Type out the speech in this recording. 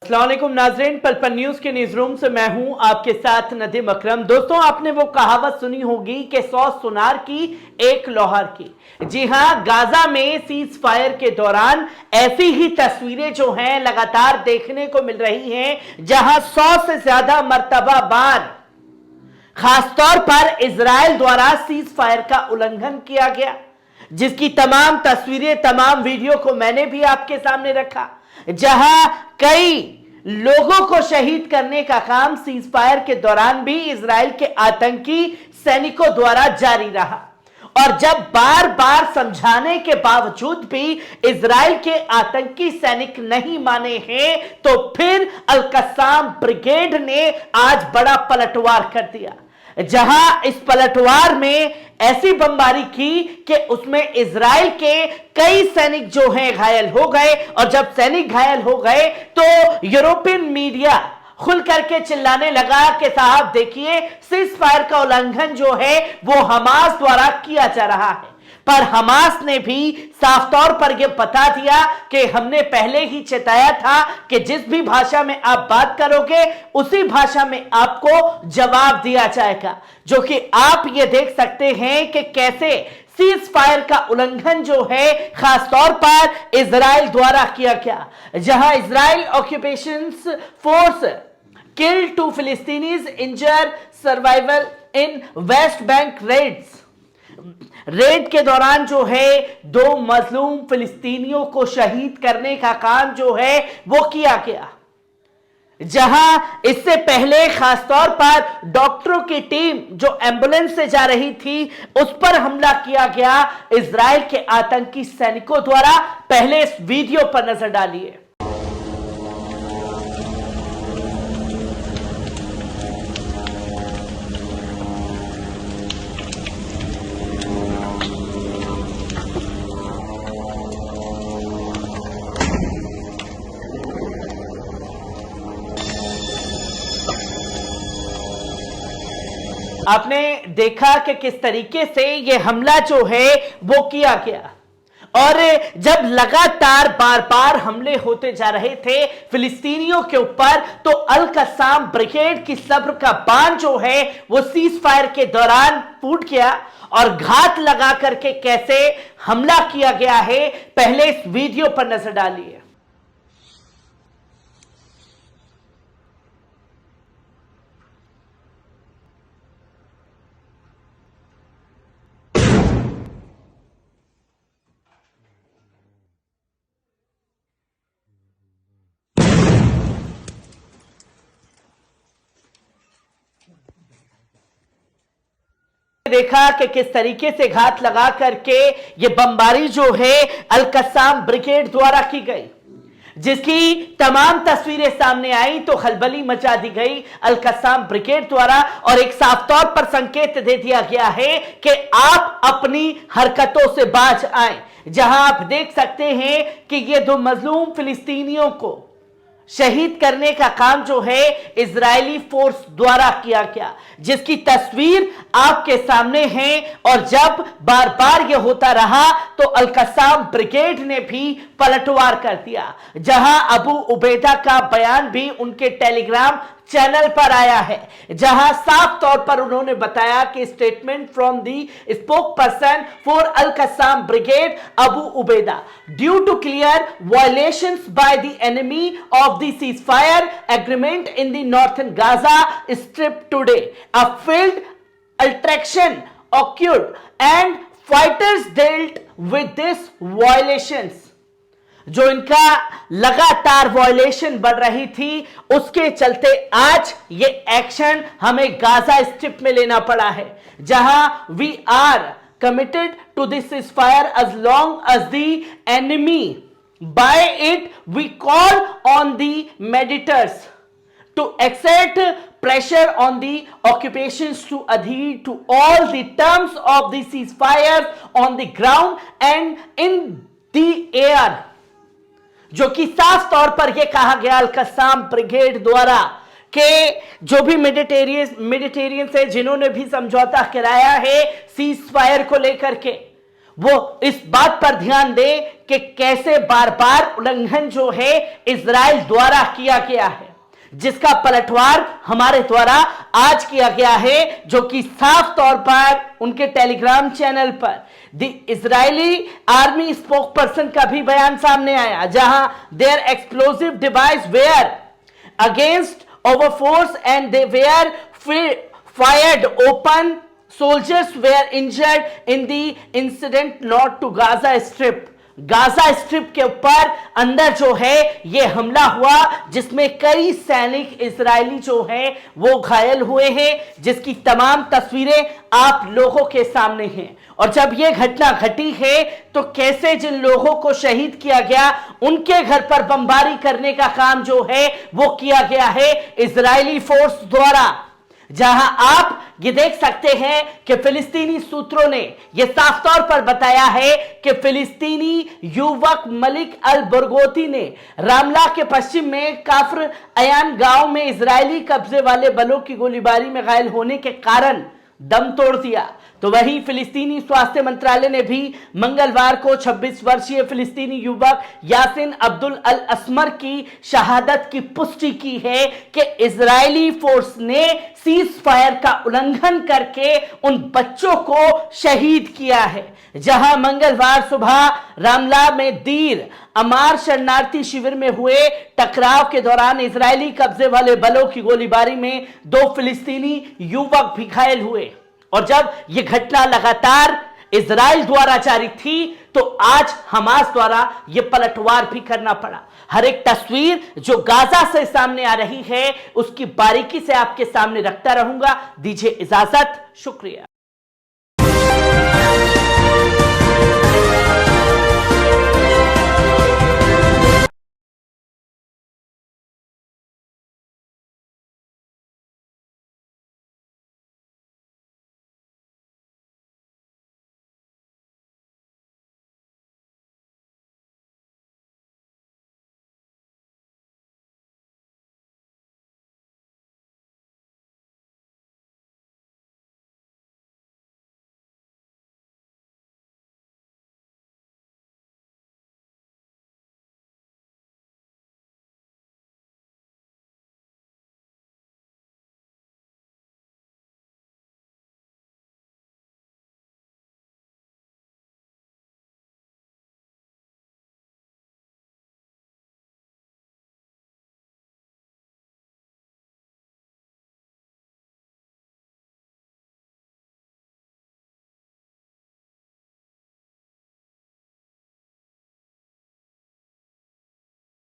अस्सलाम वालेकुम नाज़रीन, पल पल न्यूज के न्यूज रूम से मैं हूं आपके साथ नदीम अकरम। दोस्तों, आपने वो कहावत सुनी होगी कि 100 सुनार की एक लोहार की। जी हां, गाजा में सीज फायर के दौरान ऐसी ही तस्वीरें जो हैं लगातार देखने को मिल रही हैं, जहां 100 से ज्यादा मर्तबा बार खासतौर पर इजराइल द्वारा सीज फायर का उल्लंघन किया गया, जिसकी तमाम तस्वीरें, तमाम वीडियो को मैंने भी आपके सामने रखा, जहां कई लोगों को शहीद करने का काम सीज फायर के दौरान भी इजराइल के आतंकी सैनिकों द्वारा जारी रहा। और जब बार बार समझाने के बावजूद भी इजराइल के आतंकी सैनिक नहीं माने हैं, तो फिर अल कस्साम ब्रिगेड ने आज बड़ा पलटवार कर दिया, जहां इस पलटवार में ऐसी बमबारी की कि उसमें इजराइल के कई सैनिक जो हैं घायल हो गए। और जब सैनिक घायल हो गए तो यूरोपियन मीडिया खुल करके चिल्लाने लगा कि साहब देखिए, सीज फायर का उल्लंघन जो है वो हमास द्वारा किया जा रहा है। पर हमास ने भी साफ तौर पर यह बता दिया कि हमने पहले ही चेताया था कि जिस भी भाषा में आप बात करोगे उसी भाषा में आपको जवाब दिया जाएगा। जो कि आप ये देख सकते हैं कि कैसे सीज फायर का उल्लंघन जो है खासतौर पर इजराइल द्वारा किया गया, जहां Israel occupation force kill 2 Palestinians, injure several in West Bank raid के दौरान जो है 2 मजलूम फिलिस्तीनियों को शहीद करने का काम जो है वो किया गया, जहां इससे पहले खासतौर पर डॉक्टरों की टीम जो एम्बुलेंस से जा रही थी उस पर हमला किया गया इजराइल के आतंकी सैनिकों द्वारा। पहले इस वीडियो पर नजर डालिए। आपने देखा कि किस तरीके से यह हमला जो है वो किया गया। और जब लगातार बार बार हमले होते जा रहे थे फिलिस्तीनियों के ऊपर, तो अल कस्साम ब्रिगेड की सब्र का बांध जो है वो सीज फायर के दौरान फूट गया और घात लगा करके कैसे हमला किया गया है, पहले इस वीडियो पर नजर डालिए। देखा कि किस तरीके से घात लगा करके ये बमबारी जो है अल कस्साम ब्रिगेड द्वारा की गई, जिसकी तमाम तस्वीरें सामने आई तो खलबली मचा दी गई अल कस्साम ब्रिगेड द्वारा। और एक साफ तौर पर संकेत दे दिया गया है कि आप अपनी हरकतों से बाज आए, जहां आप देख सकते हैं कि ये 2 मजलूम फिलिस्तीनियों को शहीद करने का काम जो है इजरायली फोर्स द्वारा किया गया, जिसकी तस्वीर आपके सामने है। और जब बार बार यह होता रहा तो अल कस्साम ब्रिगेड ने भी पलटवार कर दिया, जहां अबू उबैदा का बयान भी उनके टेलीग्राम चैनल पर आया है, जहां साफ तौर पर उन्होंने बताया कि statement from the spokesperson for al Qassam Brigade Abu Ubaida, due to clear violations by the enemy of the ceasefire agreement in the northern Gaza Strip today, a field altercation occurred and fighters dealt with this violations। जो इनका लगातार violation बढ़ रही थी उसके चलते आज ये एक्शन हमें गाजा स्ट्रिप में लेना पड़ा है, जहां we are committed to this ceasefire as long as the enemy by it we call on the mediators to exert pressure on the occupations to adhere to all the terms of the ceasefire on the ground and in the air। जो कि साफ तौर पर यह कहा गया अल Qassam brigade द्वारा कि जो भी मेडिटेरियन से जिन्होंने भी समझौता कराया है सीज फायर को लेकर के, वो इस बात पर ध्यान दे कि कैसे बार बार उल्लंघन जो है इजराइल द्वारा किया गया है, जिसका पलटवार हमारे द्वारा आज किया गया है, जो कि साफ तौर पर उनके टेलीग्राम चैनल पर the Israeli army spokesperson का भी बयान सामने आया, जहां there explosive device were against our force and they were fired open. Soldiers were injured in the incident not to Gaza Strip. Gaza strip के ऊपर अंदर जो है ये हमला हुआ, जिसमें कई सैनिक इजरायली जो हैं वो घायल हुए हैं, जिसकी तमाम तस्वीरें आप लोगों के सामने हैं। और जब ये घटना घटी है तो कैसे जिन लोगों को शहीद किया गया उनके घर पर बमबारी करने का काम जो है वो किया गया है इजरायली फोर्स द्वारा, जहां आप ये देख सकते हैं कि फिलिस्तीनी सूत्रों ने यह साफ तौर पर बताया है कि फिलिस्तीनी युवक मलिक अल बरगोती ने रामला के पश्चिम में काफर अयान गांव में इजरायली कब्जे वाले बलों की गोलीबारी में घायल होने के कारण दम तोड़ दिया। तो वहीं फिलिस्तीनी स्वास्थ्य मंत्रालय ने भी मंगलवार को 26 वर्षीय फिलिस्तीनी युवक यासिन अब्दुल अल असमर की शहादत की पुष्टि की है कि इजरायली फोर्स ने सीज फायर का उल्लंघन करके उन बच्चों को शहीद किया है। जहां मंगलवार सुबह रामला में दीर अमार शरणार्थी शिविर में हुए टकराव के दौरान इजरायली कब्जे वाले बलों की गोलीबारी में 2 फिलिस्तीनी युवक भी घायल हुए। और जब यह घटना लगातार इजराइल द्वारा जारी थी तो आज हमास द्वारा यह पलटवार भी करना पड़ा। हर एक तस्वीर जो गाजा से सामने आ रही है उसकी बारीकी से आपके सामने रखता रहूंगा। दीजिए इजाजत, शुक्रिया।